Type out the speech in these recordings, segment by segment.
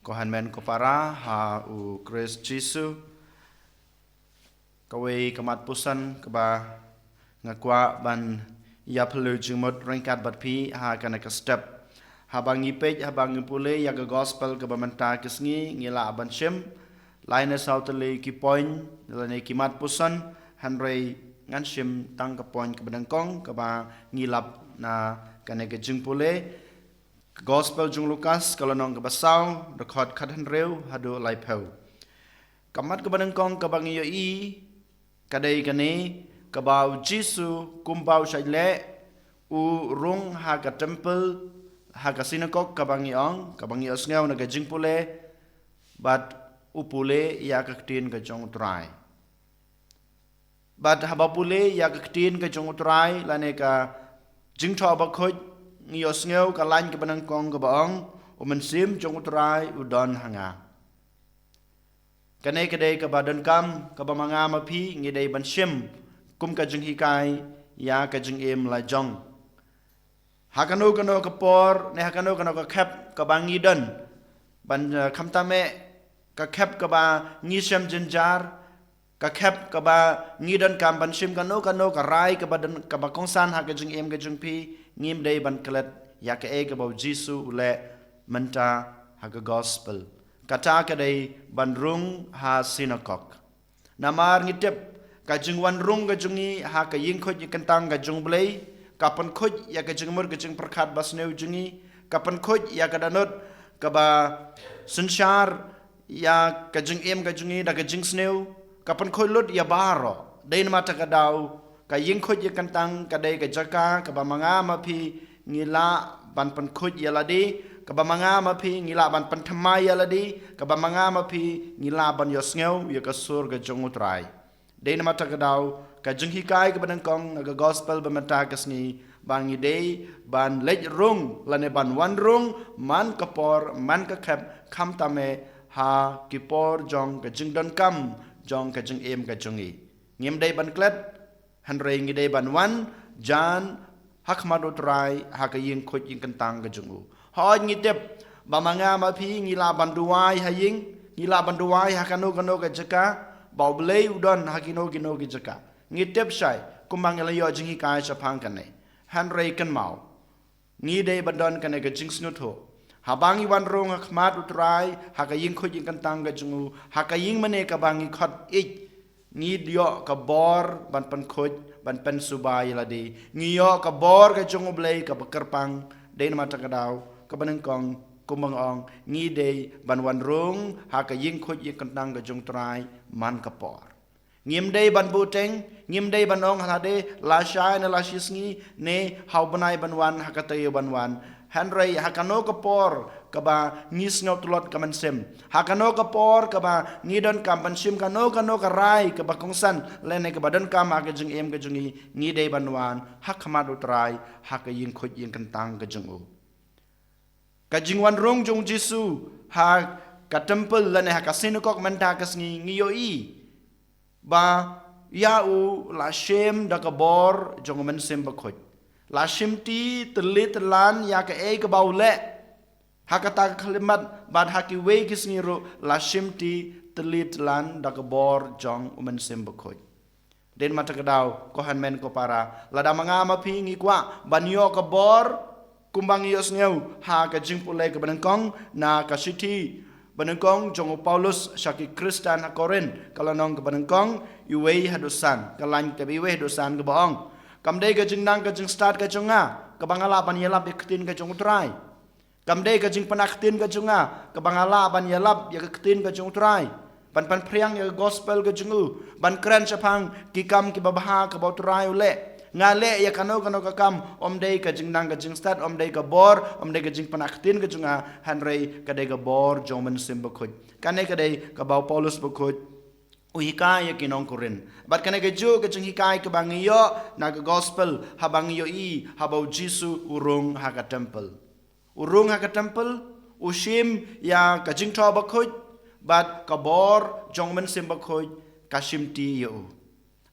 Kohan men ko para ha u Chris Jisu kawai kamat pusan keba ngakwa ban ya perlu jumut ringkat bat pi ha kana ka step habang ipej habang ngipule ya ga gospel keba menta kisngi ngila ban shim line sauteli ki point lane kimat pusan hanrei ngan shim tang ka point keba dangkong keba ngilap na kana ka Jingpule Gospel jung Lukas kalau nong kebasau record katan reu hadu lai pau. Kamat kebanang kong kabang iyo i kadai kane kabau Jisu kumbau shaile u rung ha ka temple ha ka sinagog kabang iong kabang iyo sngaw na ka Jingpule bat upule ya ka ktin ka jong utrai. Bat habapule ya ka ktin ka jong utrai lane ka Jynthoh Bakhuid Ngiyos ngaw kalan ke banang kong ke baong umensim jong utrai udon hanga. Kanay kadai ke badan kam ke bamanga mapi ngidai ban shim kum ka jeng hikai ya ka jeng im la jong. Hakano kano ke por ne hakano kano ke kep ke bangi don ban kamtame ke kep ke ba ngisem jenjar ka kep ka ba ngidon kam ban shim kano ka rai ka badan ka ba kongsan ha ka jeng im ka jeng pi ngim day ban klet ya ka e ka ba Jisu ule menta ha ka gospel kata ka day ban rung ha sinagog namar ngitep ka jeng wan rung ka jungi ha ka ying khoj kentang ka jung blai ka pan khoj ya ka jeng mur ka jeng prakhat basneu jungi ka pan khoj ya ka danot ka ba sanshar ya ka jeng im ka jungi da ka jeng sneu kapan khoi lut ya baro dain mata ka daw ka ying khoj ya kantang ka dai ka jaka ka ba manga ma phi ngila ban pan khoj ya ladi ka ba manga ma phi ngila ban pan thamai ya ladi ka ba manga ma phi ngila ban yo sngew ya ka sur ga jong utrai dain mata ka daw ka jing hikai ka ban kong ga gospel ba mata ka sngi bang idei ban lej rung lane ban wan rung man ka por man ka khap kham tame ha ki por jong ka jing don kam jong ka jeng em ka jongi ngim dai ban klet han rei ngi dai ban wan jan hak madu trai ha ka ying khoj ying kantang ka jongu ho ngi tep ba manga ma phi ngi la ban duai ha ying ngi la ban duai ha kano ka jaka ba blei udon ha kino ki jaka ngi tep shai kumang la yo jing hi kai cha phang kan nei han rei kan mau ngi dai ban don kan ka jing snutho Habangi wan rong akmat utrai haka ying khoj ying kantang ga jungu haka ying mane ka bangi khat ik ngi dio ka bor ban pan khoj ban pen subai ladi ngiyo ka bor ka jungu blai ka bakarpang dein mata ka daw ka banang kong kumang ong ngi dei ban wan rong haka ying khoj ying kantang ga jung trai man ka por ngim dei ban buteng ngim dei ban ong halade la shai na la shisngi ne hau banai ban wan haka tayo ban wan Henry hakano ka por kaba ngis ngaw tulot kaman sem hakano ka por kaba ngidon kampan sim kano ka rai kaba kongsan lene kaba don kam ha ka jeng em ka jungi ngi dei banwan hakhamad utrai ha ka ying khoj ying kantang ka jungu ka jingwan rong jong Jisu ha ka temple lene ha ka sinagog menta ka sngi ngiyo i ba ya u la shem da ka bor jong men sem ba khoj La shimti telit lan ya ka e ka baule hakata kalimat bad haki we kisngiro la shimti telit lan da ka bor jong umen sem bakhoj den mata ka daw ko han men ko para lada manga ma phingi kwa banyo ka bor kumbang yos ngeu ha ka Jingpule ka banangkong na ka city banangkong jong Paulus shaki Kristan ha Korin kalanong ka banangkong iwe hadusan kalan ka iwe hadusan ka baong Kamdei ka jing nang ka jing start ka junga kabangala ban yalap iktin ka jung utrai kamdei ka jing panaktin ka junga kabangala ban yalap ya iktin ka jung utrai ban priang ya gospel ka jungu ban kran chapang kikam ki babaha ka bautrai ule ngale ya kano ka kam omdei ka jing nang ka jing start omdei ka bor omdei ka jing panaktin ka junga hanrei ka dei ka bor jongmen sim bakhoj kanai ka dei ka bau Paulus bakhoj uhikai ya kinong kurin bat kana ke ju ke hikai ke bangiyo na ke gospel habangiyo i habau Jisu urung ha ka temple ushim ya ka Jynthoh Bakhuid bat ka bor jongmen sim bakhoj ka shimti yo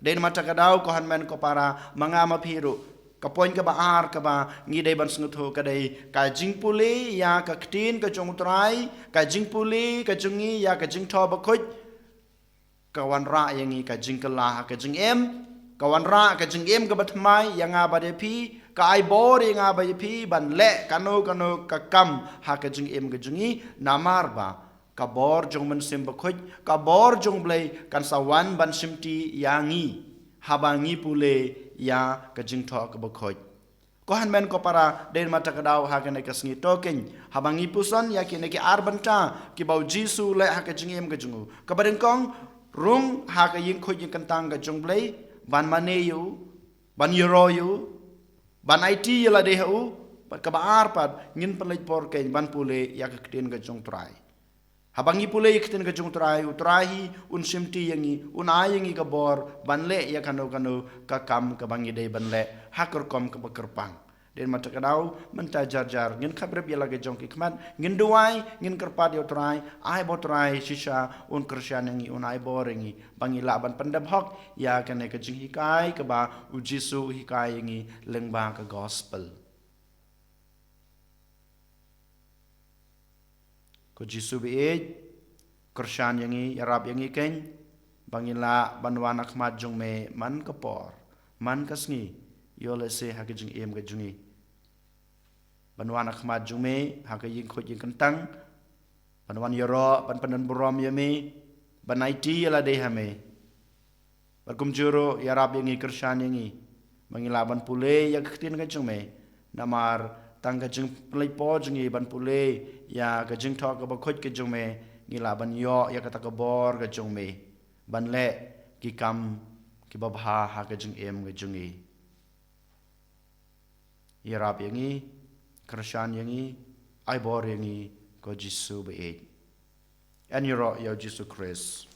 den mata ka daw ko han men ko para manga ma phiru ka poin ka ba ar ka ba ngi dei ban Jynthoh ka dei ka Jingpule ya ka ktin ka jong trai ka Jingpule ka jungi ya ka Jynthoh Bakhuid ka wan ra yangi ka Jingkala ka jingem ka wan ra ka jingem ka batmai yang ba de pi ka ai bor yang ba de pi ban le kano ka kam ha ka jingem ka jungi namar ba ka bor jong men sim Bakhuid ka bor jong blai kan sawan ban simti yangi habangi pule ya ka Jynthoh ka Bakhuid ko han men ko para den mata ka daw ha ka ne ka sngi token habangi puson ya ki ne ki arbanta ki bau jisu le ha ka jingem ka jungu ka baden kong rung ha ka yin khoj yin kantang ka jong blai ban maneyu ban yoroyu ban IT la de hu pat ka baar pat ngin pan lej por ken ban pule ya ka kten ka jong trai habangi pule ya kten ka jong trai utrahi un simti yangi un ayangi ka bor ban le ya kano ka kam ka bangi dei ban le hakor kom ka bakerpang den mata ka daw menta jar ngin khabreb ya lage jong ki khman ngin duai ngin kerpat yo trai ai bo trai shisha un krisyan yangi un ai bor yangi bangi la ban pandam hok ya kane ka jing hikai ka ba ujisu hikai yangi lengba ka gospel ko jisu be krisyan yangi yarab yangi ken bangi la banwan akhmat jong me man ka por man ka sngi yo le se ha ka jing em ka jungi banwan akhmat jume ha ka yin khoj yin kantang banwan yoro ban panan burom yame ban IT la de hame barkum juro ya rab yangi krisyan yangi mangila ban pule ya ktin ka jume namar tang ka jing play po jungi ban pule ya ka Jynthoh ka Bakhuid ka jume ngila ban yo ya ka ta ka bor ka jume ban le ki kam ki babha ha ka jing em ka jungi ya rab yangi krisyan yangi ai bor yangi ko jisu be en yoro yo jisu Christ